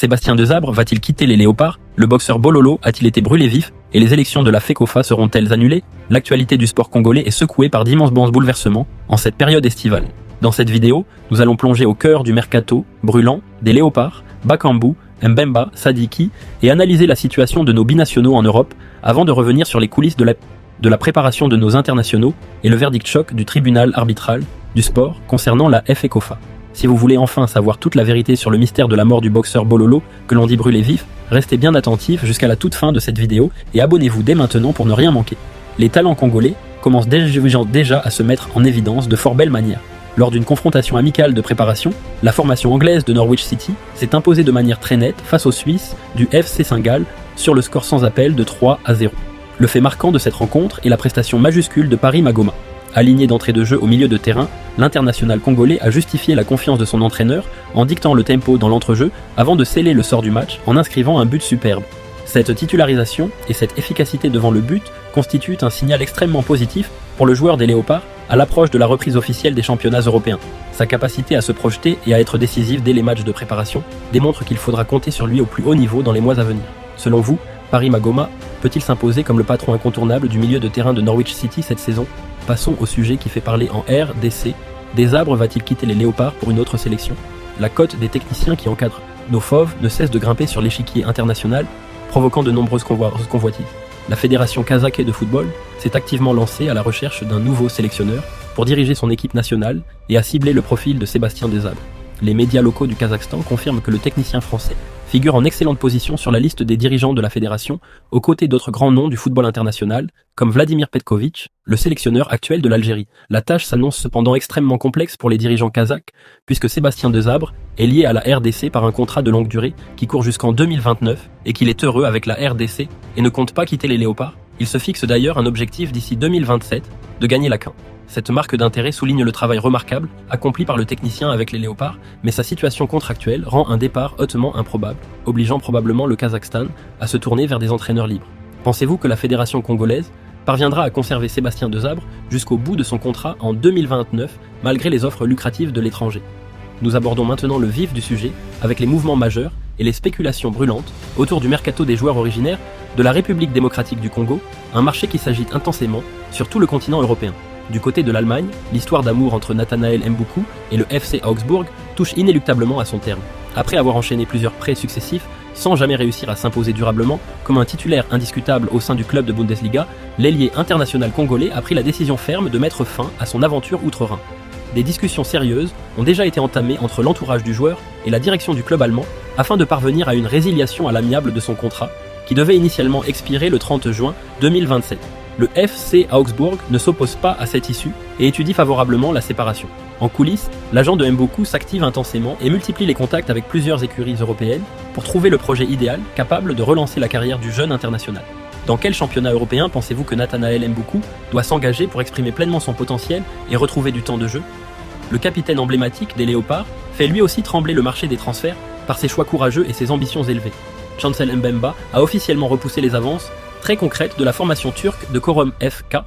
Sébastien Desabre va-t-il quitter les Léopards? Le boxeur Bololo a-t-il été brûlé vif? Et les élections de la FECOFA seront-elles annulées? L'actualité du sport congolais est secouée par d'immenses bouleversements en cette période estivale. Dans cette vidéo, nous allons plonger au cœur du mercato brûlant des Léopards, Bakambu, Mbemba, Sadiki et analyser la situation de nos binationaux en Europe avant de revenir sur les coulisses de la préparation de nos internationaux et le verdict choc du tribunal arbitral du sport concernant la FECOFA. Si vous voulez enfin savoir toute la vérité sur le mystère de la mort du boxeur Bololo, que l'on dit brûlé vif, restez bien attentifs jusqu'à la toute fin de cette vidéo et abonnez-vous dès maintenant pour ne rien manquer. Les talents congolais commencent déjà à se mettre en évidence de fort belle manière. Lors d'une confrontation amicale de préparation, la formation anglaise de Norwich City s'est imposée de manière très nette face aux Suisses du FC Saint-Gall sur le score sans appel de 3-0. Le fait marquant de cette rencontre est la prestation majuscule de Paris Magoma. Aligné d'entrée de jeu au milieu de terrain, l'international congolais a justifié la confiance de son entraîneur en dictant le tempo dans l'entrejeu avant de sceller le sort du match en inscrivant un but superbe. Cette titularisation et cette efficacité devant le but constituent un signal extrêmement positif pour le joueur des Léopards à l'approche de la reprise officielle des championnats européens. Sa capacité à se projeter et à être décisif dès les matchs de préparation démontre qu'il faudra compter sur lui au plus haut niveau dans les mois à venir. Selon vous, Paris Magoma peut-il s'imposer comme le patron incontournable du milieu de terrain de Norwich City cette saison? Passons au sujet qui fait parler en RDC. Desabre va-t-il quitter les Léopards pour une autre sélection? La cote des techniciens qui encadrent nos fauves ne cesse de grimper sur l'échiquier international, provoquant de nombreuses convoitises. La fédération kazakh de football s'est activement lancée à la recherche d'un nouveau sélectionneur pour diriger son équipe nationale et a ciblé le profil de Sébastien Desabre. Les médias locaux du Kazakhstan confirment que le technicien français figure en excellente position sur la liste des dirigeants de la fédération, aux côtés d'autres grands noms du football international, comme Vladimir Petkovic, le sélectionneur actuel de l'Algérie. La tâche s'annonce cependant extrêmement complexe pour les dirigeants kazakhs, puisque Sébastien Desabre est lié à la RDC par un contrat de longue durée qui court jusqu'en 2029 et qu'il est heureux avec la RDC et ne compte pas quitter les Léopards. Il se fixe d'ailleurs un objectif d'ici 2027 de gagner la CAN. Cette marque d'intérêt souligne le travail remarquable accompli par le technicien avec les Léopards, mais sa situation contractuelle rend un départ hautement improbable, obligeant probablement le Kazakhstan à se tourner vers des entraîneurs libres. Pensez-vous que la fédération congolaise parviendra à conserver Sébastien Desabre jusqu'au bout de son contrat en 2029, malgré les offres lucratives de l'étranger? Nous abordons maintenant le vif du sujet, avec les mouvements majeurs et les spéculations brûlantes autour du mercato des joueurs originaires de la République démocratique du Congo, un marché qui s'agite intensément sur tout le continent européen. Du côté de l'Allemagne, l'histoire d'amour entre Nathanael Mboukou et le FC Augsbourg touche inéluctablement à son terme. Après avoir enchaîné plusieurs prêts successifs, sans jamais réussir à s'imposer durablement comme un titulaire indiscutable au sein du club de Bundesliga, l'ailier international congolais a pris la décision ferme de mettre fin à son aventure outre-Rhin. Des discussions sérieuses ont déjà été entamées entre l'entourage du joueur et la direction du club allemand afin de parvenir à une résiliation à l'amiable de son contrat, qui devait initialement expirer le 30 juin 2027. Le FC Augsbourg ne s'oppose pas à cette issue et étudie favorablement la séparation. En coulisses, l'agent de Mboukou s'active intensément et multiplie les contacts avec plusieurs écuries européennes pour trouver le projet idéal capable de relancer la carrière du jeune international. Dans quel championnat européen pensez-vous que Nathanael Mboukou doit s'engager pour exprimer pleinement son potentiel et retrouver du temps de jeu? Le capitaine emblématique des Léopards fait lui aussi trembler le marché des transferts par ses choix courageux et ses ambitions élevées. Chancel Mbemba a officiellement repoussé les avances très concrète de la formation turque de Çorum FK.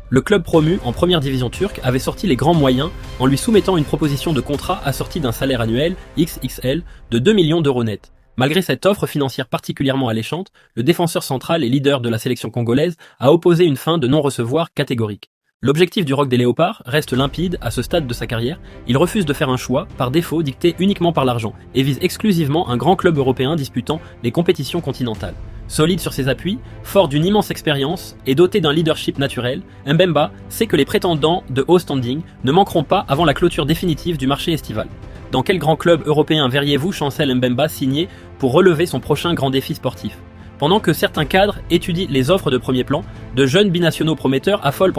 Le club promu en première division turque avait sorti les grands moyens en lui soumettant une proposition de contrat assortie d'un salaire annuel XXL de 2 millions d'euros net. Malgré cette offre financière particulièrement alléchante, le défenseur central et leader de la sélection congolaise a opposé une fin de non-recevoir catégorique. L'objectif du Roc des Léopards reste limpide à ce stade de sa carrière. Il refuse de faire un choix, par défaut, dicté uniquement par l'argent, et vise exclusivement un grand club européen disputant les compétitions continentales. Solide sur ses appuis, fort d'une immense expérience et doté d'un leadership naturel, Mbemba sait que les prétendants de haut standing ne manqueront pas avant la clôture définitive du marché estival. Dans quel grand club européen verriez-vous Chancel Mbemba signer pour relever son prochain grand défi sportif? Pendant que certains cadres étudient les offres de premier plan, de jeunes binationaux prometteurs affolent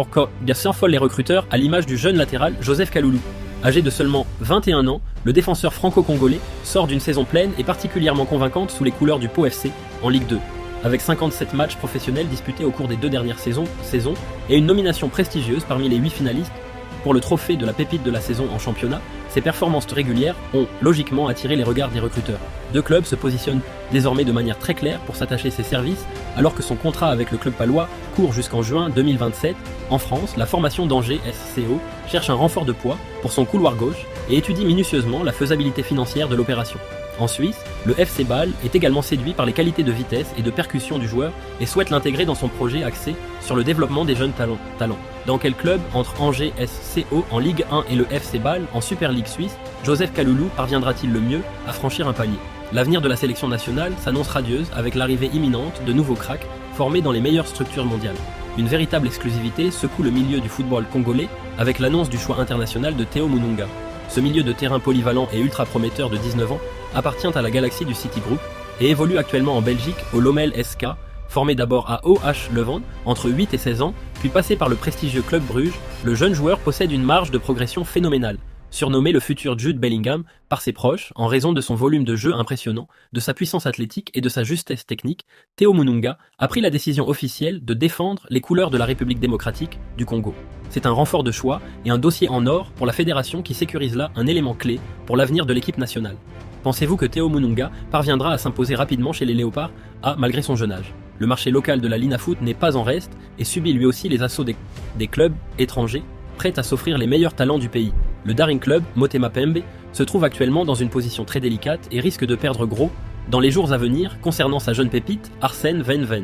les recruteurs à l'image du jeune latéral Joseph Kaloulou. Âgé de seulement 21 ans, le défenseur franco-congolais sort d'une saison pleine et particulièrement convaincante sous les couleurs du Pau FC en Ligue 2. Avec 57 matchs professionnels disputés au cours des 2 dernières saisons et une nomination prestigieuse parmi les 8 finalistes pour le trophée de la pépite de la saison en championnat, Ces performances régulières ont logiquement attiré les regards des recruteurs. Deux clubs se positionnent désormais de manière très claire pour s'attacher ses services, alors que son contrat avec le club palois court jusqu'en juin 2027. En France, la formation d'Angers SCO cherche un renfort de poids pour son couloir gauche et étudie minutieusement la faisabilité financière de l'opération. En Suisse, le FC Bâle est également séduit par les qualités de vitesse et de percussion du joueur et souhaite l'intégrer dans son projet axé sur le développement des jeunes talents. Dans quel club, entre Angers SCO en Ligue 1 et le FC Bâle en Super League suisse, Joseph Kaloulou parviendra-t-il le mieux à franchir un palier? L'avenir de la sélection nationale s'annonce radieuse avec l'arrivée imminente de nouveaux cracks formés dans les meilleures structures mondiales. Une véritable exclusivité secoue le milieu du football congolais avec l'annonce du choix international de Théo Mounonga. Ce milieu de terrain polyvalent et ultra prometteur de 19 ans appartient à la galaxie du City Group et évolue actuellement en Belgique au Lommel SK, formé d'abord à OH Leuven entre 8 et 16 ans, puis passé par le prestigieux club Bruges. Le jeune joueur possède une marge de progression phénoménale. Surnommé le futur Jude Bellingham par ses proches en raison de son volume de jeu impressionnant, de sa puissance athlétique et de sa justesse technique, Théo Mounonga a pris la décision officielle de défendre les couleurs de la République démocratique du Congo. C'est un renfort de choix et un dossier en or pour la fédération qui sécurise là un élément clé pour l'avenir de l'équipe nationale. Pensez-vous que Théo Mounonga parviendra à s'imposer rapidement chez les Léopards, malgré son jeune âge? Le marché local de la Linafoot n'est pas en reste et subit lui aussi les assauts des clubs étrangers prêts à s'offrir les meilleurs talents du pays. Le Daring Club, Motema Pembe, se trouve actuellement dans une position très délicate et risque de perdre gros dans les jours à venir concernant sa jeune pépite, Arsène Wenger.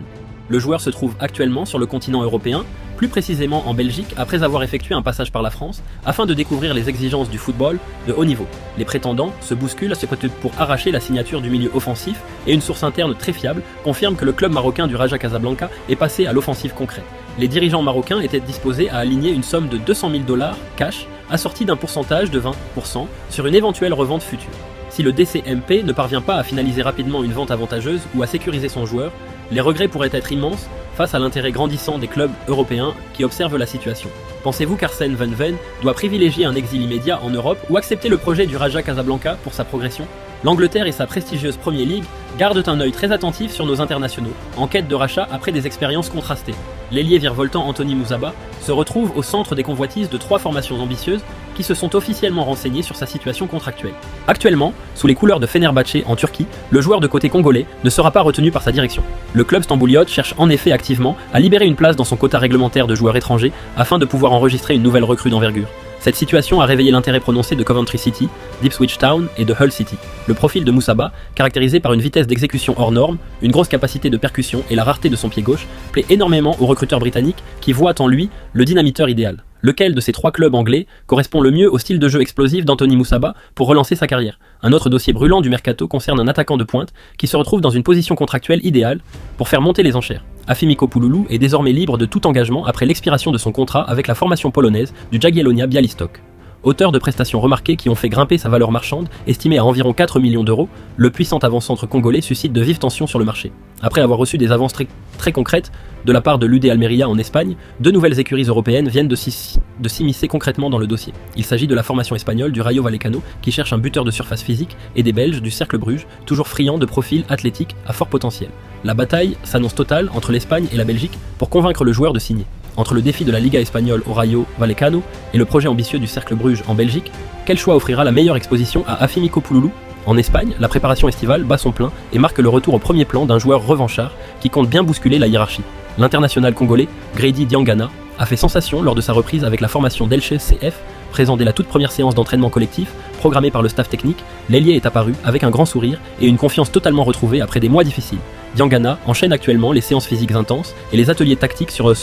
Le joueur se trouve actuellement sur le continent européen, plus précisément en Belgique, après avoir effectué un passage par la France, afin de découvrir les exigences du football de haut niveau. Les prétendants se bousculent à ce côté pour arracher la signature du milieu offensif et une source interne très fiable confirme que le club marocain du Raja Casablanca est passé à l'offensive concrète. Les dirigeants marocains étaient disposés à aligner une somme de 200 000 $ cash, assortie d'un pourcentage de 20% sur une éventuelle revente future. Si le DCMP ne parvient pas à finaliser rapidement une vente avantageuse ou à sécuriser son joueur, les regrets pourraient être immenses face à l'intérêt grandissant des clubs européens qui observent la situation. Pensez-vous qu'Arsène Wenger doit privilégier un exil immédiat en Europe ou accepter le projet du Raja Casablanca pour sa progression? L'Angleterre et sa prestigieuse Premier League gardent un œil très attentif sur nos internationaux, en quête de rachat après des expériences contrastées. L'ailier virevoltant Anthony Mousaba se retrouve au centre des convoitises de 3 formations ambitieuses qui se sont officiellement renseignées sur sa situation contractuelle. Actuellement, sous les couleurs de Fenerbahçe en Turquie, le joueur de côté congolais ne sera pas retenu par sa direction. Le club stambouliote cherche en effet activement à libérer une place dans son quota réglementaire de joueurs étrangers afin de pouvoir enregistrer une nouvelle recrue d'envergure. Cette situation a réveillé l'intérêt prononcé de Coventry City, d'Ipswich Town et de Hull City. Le profil de Moussaba, caractérisé par une vitesse d'exécution hors norme, une grosse capacité de percussion et la rareté de son pied gauche, plaît énormément aux recruteurs britanniques qui voient en lui le dynamiteur idéal. Lequel de ces 3 clubs anglais correspond le mieux au style de jeu explosif d'Anthony Moussaba pour relancer sa carrière? Un autre dossier brûlant du mercato concerne un attaquant de pointe qui se retrouve dans une position contractuelle idéale pour faire monter les enchères. Afimiko Pouloulou est désormais libre de tout engagement après l'expiration de son contrat avec la formation polonaise du Jagiellonia Białystok. Auteur de prestations remarquées qui ont fait grimper sa valeur marchande, estimée à environ 4 millions €, le puissant avant-centre congolais suscite de vives tensions sur le marché. Après avoir reçu des avances très concrètes de la part de l'UD Almeria en Espagne, 2 nouvelles écuries européennes viennent de s'immiscer concrètement dans le dossier. Il s'agit de la formation espagnole du Rayo Vallecano qui cherche un buteur de surface physique et des Belges du Cercle Bruges, toujours friands de profils athlétiques à fort potentiel. La bataille s'annonce totale entre l'Espagne et la Belgique pour convaincre le joueur de signer. Entre le défi de la Liga espagnole au Rayo Vallecano et le projet ambitieux du Cercle Bruges en Belgique, quel choix offrira la meilleure exposition à Afimiko Pouloulou? En Espagne, la préparation estivale bat son plein et marque le retour au premier plan d'un joueur revanchard qui compte bien bousculer la hiérarchie. L'international congolais, Grady Diangana, a fait sensation lors de sa reprise avec la formation d'Elche CF, présent dès la toute première séance d'entraînement collectif, programmée par le staff technique. L'ailier est apparu avec un grand sourire et une confiance totalement retrouvée après des mois difficiles. Diangana enchaîne actuellement les séances physiques intenses et les ateliers tactiques sur le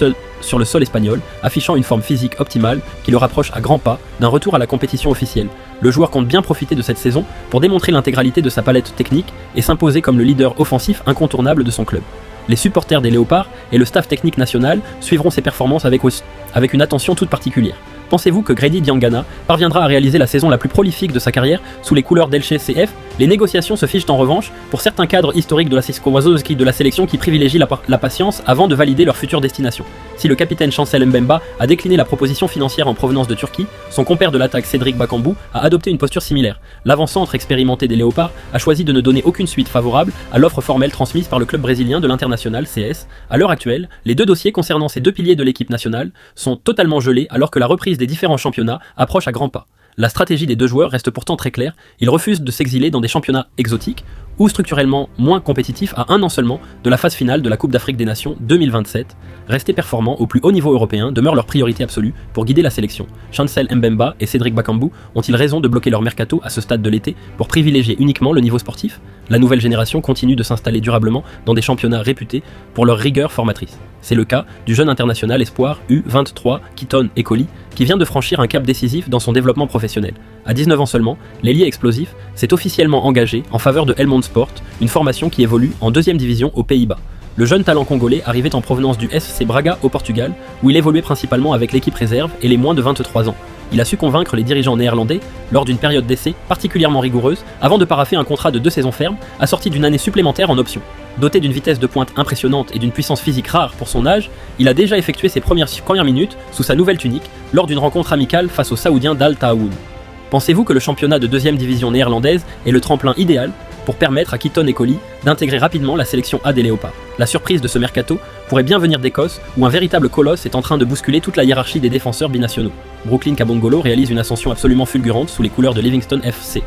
sol espagnol, affichant une forme physique optimale qui le rapproche à grands pas d'un retour à la compétition officielle. Le joueur compte bien profiter de cette saison pour démontrer l'intégralité de sa palette technique et s'imposer comme le leader offensif incontournable de son club. Les supporters des Léopards et le staff technique national suivront ses performances avec une attention toute particulière. Pensez-vous que Grady Diangana parviendra à réaliser la saison la plus prolifique de sa carrière sous les couleurs d'Elche CF? Les négociations se fichent en revanche pour certains cadres historiques de la Sisko-Wazowski de la sélection qui privilégient la patience avant de valider leur future destination. Si le capitaine Chancel Mbemba a décliné la proposition financière en provenance de Turquie, son compère de l'attaque Cédric Bakambu a adopté une posture similaire. L'avant-centre expérimenté des Léopards a choisi de ne donner aucune suite favorable à l'offre formelle transmise par le club brésilien de l'International CS. À l'heure actuelle, les 2 dossiers concernant ces 2 piliers de l'équipe nationale sont totalement gelés alors que la reprise des différents championnats approche à grands pas. La stratégie des 2 joueurs reste pourtant très claire, ils refusent de s'exiler dans des championnats exotiques ou structurellement moins compétitif à un an seulement de la phase finale de la Coupe d'Afrique des Nations 2027, rester performants au plus haut niveau européen demeure leur priorité absolue pour guider la sélection. Chancel Mbemba et Cédric Bakambu ont-ils raison de bloquer leur mercato à ce stade de l'été pour privilégier uniquement le niveau sportif? La nouvelle génération continue de s'installer durablement dans des championnats réputés pour leur rigueur formatrice. C'est le cas du jeune international espoir U23 Keaton Ekoli qui vient de franchir un cap décisif dans son développement professionnel. À 19 ans seulement, l'ailier explosif s'est officiellement engagé en faveur de Helmond Sport, une formation qui évolue en 2e division aux Pays-Bas. Le jeune talent congolais arrivait en provenance du FC Braga au Portugal, où il évoluait principalement avec l'équipe réserve et les moins de 23 ans. Il a su convaincre les dirigeants néerlandais lors d'une période d'essai particulièrement rigoureuse avant de paraffer un contrat de 2 saisons fermes, assorti d'une année supplémentaire en option. Doté d'une vitesse de pointe impressionnante et d'une puissance physique rare pour son âge, il a déjà effectué ses premières minutes sous sa nouvelle tunique lors d'une rencontre amicale face aux Saoudiens d'Al Tahaoun. Pensez-vous que le championnat de 2e division néerlandaise est le tremplin idéal pour permettre à Keaton Ekoli d'intégrer rapidement la sélection A des Léopards? La surprise de ce mercato pourrait bien venir d'Écosse, où un véritable colosse est en train de bousculer toute la hiérarchie des défenseurs binationaux. Brooklyn Kabongolo réalise une ascension absolument fulgurante sous les couleurs de Livingston FC.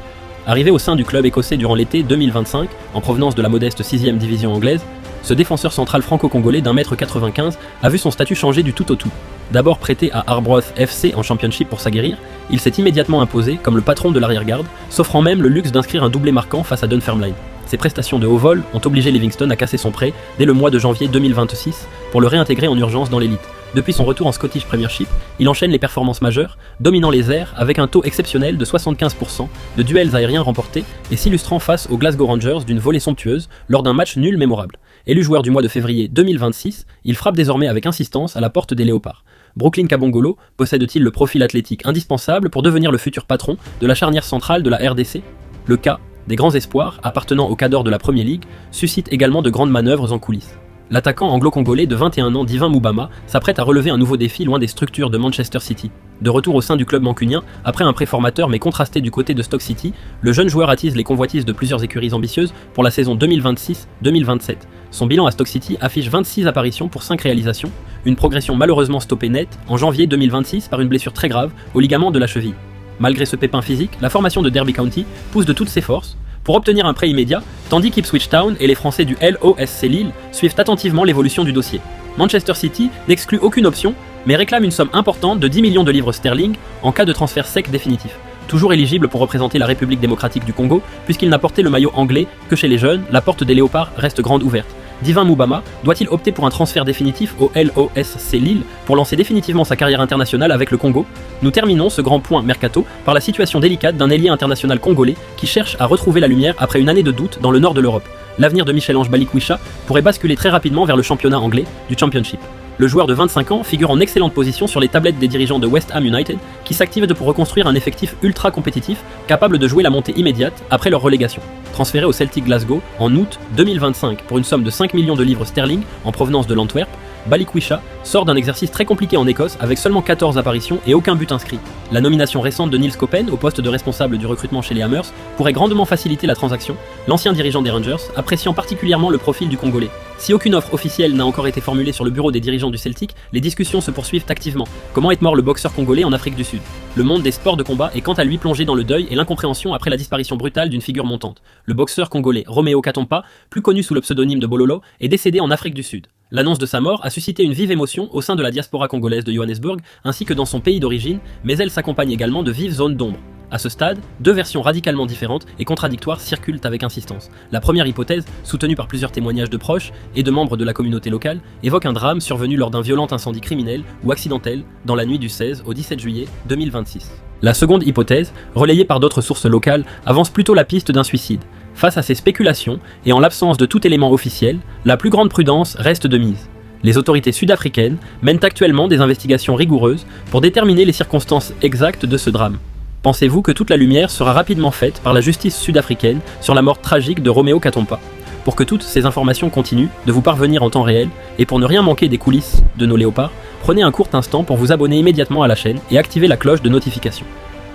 Arrivé au sein du club écossais durant l'été 2025, en provenance de la modeste 6e division anglaise, ce défenseur central franco-congolais d'1m95 a vu son statut changer du tout au tout. D'abord prêté à Arbroath FC en Championship pour s'aguerrir, il s'est immédiatement imposé comme le patron de l'arrière-garde, s'offrant même le luxe d'inscrire un doublé marquant face à Dunfermline. Ses prestations de haut vol ont obligé Livingston à casser son prêt dès le mois de janvier 2026 pour le réintégrer en urgence dans l'élite. Depuis son retour en Scottish Premiership, il enchaîne les performances majeures, dominant les airs avec un taux exceptionnel de 75% de duels aériens remportés et s'illustrant face aux Glasgow Rangers d'une volée somptueuse lors d'un match nul mémorable. Élu joueur du mois de février 2026, il frappe désormais avec insistance à la porte des Léopards. Brooklyn Kabongolo possède-t-il le profil athlétique indispensable pour devenir le futur patron de la charnière centrale de la RDC? Le cas des grands espoirs appartenant au cadre de la Premier League suscite également de grandes manœuvres en coulisses. L'attaquant anglo-congolais de 21 ans Divin Moubama s'apprête à relever un nouveau défi loin des structures de Manchester City. De retour au sein du club mancunien, après un prêt formateur mais contrasté du côté de Stoke City, le jeune joueur attise les convoitises de plusieurs écuries ambitieuses pour la saison 2026-2027. Son bilan à Stoke City affiche 26 apparitions pour 5 réalisations, une progression malheureusement stoppée net en janvier 2026 par une blessure très grave au ligament de la cheville. Malgré ce pépin physique, la formation de Derby County pousse de toutes ses forces pour obtenir un prêt immédiat, tandis qu'Ipswich Town et les Français du LOSC Lille suivent attentivement l'évolution du dossier. Manchester City n'exclut aucune option, mais réclame une somme importante de 10 millions de livres sterling en cas de transfert sec définitif. Toujours éligible pour représenter la République démocratique du Congo, puisqu'il n'a porté le maillot anglais que chez les jeunes, la porte des Léopards reste grande ouverte. Divin Moubama doit-il opter pour un transfert définitif au LOSC Lille pour lancer définitivement sa carrière internationale avec le Congo? Nous terminons ce grand point mercato par la situation délicate d'un ailier international congolais qui cherche à retrouver la lumière après une année de doute dans le nord de l'Europe. L'avenir de Michel-Ange Balikwisha pourrait basculer très rapidement vers le championnat anglais du Championship. Le joueur de 25 ans figure en excellente position sur les tablettes des dirigeants de West Ham United qui s'activent pour reconstruire un effectif ultra compétitif capable de jouer la montée immédiate après leur relégation. Transféré au Celtic Glasgow en août 2025 pour une somme de 5 millions de livres sterling en provenance de l'Antwerp, Balikwisha sort d'un exercice très compliqué en Écosse avec seulement 14 apparitions et aucun but inscrit. La nomination récente de Niels Coppen au poste de responsable du recrutement chez les Hammers pourrait grandement faciliter la transaction, l'ancien dirigeant des Rangers appréciant particulièrement le profil du Congolais. Si aucune offre officielle n'a encore été formulée sur le bureau des dirigeants du Celtic, les discussions se poursuivent activement. Comment est mort le boxeur congolais en Afrique du Sud? Le monde des sports de combat est quant à lui plongé dans le deuil et l'incompréhension après la disparition brutale d'une figure montante. Le boxeur congolais Roméo Katompa, plus connu sous le pseudonyme de Bololo, est décédé en Afrique du Sud. L'annonce de sa mort a suscité une vive émotion au sein de la diaspora congolaise de Johannesburg ainsi que dans son pays d'origine, mais elle s'accompagne également de vives zones d'ombre. À ce stade, deux versions radicalement différentes et contradictoires circulent avec insistance. La première hypothèse, soutenue par plusieurs témoignages de proches et de membres de la communauté locale, évoque un drame survenu lors d'un violent incendie criminel ou accidentel dans la nuit du 16 au 17 juillet 2026. La seconde hypothèse, relayée par d'autres sources locales, avance plutôt la piste d'un suicide. Face à ces spéculations, et en l'absence de tout élément officiel, la plus grande prudence reste de mise. Les autorités sud-africaines mènent actuellement des investigations rigoureuses pour déterminer les circonstances exactes de ce drame. Pensez-vous que toute la lumière sera rapidement faite par la justice sud-africaine sur la mort tragique de Roméo Katompa? Pour que toutes ces informations continuent de vous parvenir en temps réel, et pour ne rien manquer des coulisses de nos léopards, prenez un court instant pour vous abonner immédiatement à la chaîne et activer la cloche de notification.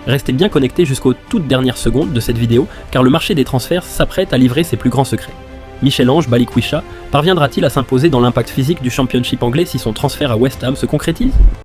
Restez bien connectés jusqu'aux toutes dernières secondes de cette vidéo, car le marché des transferts s'apprête à livrer ses plus grands secrets. Michel-Ange Balikwisha parviendra-t-il à s'imposer dans l'impact physique du Championship anglais si son transfert à West Ham se concrétise?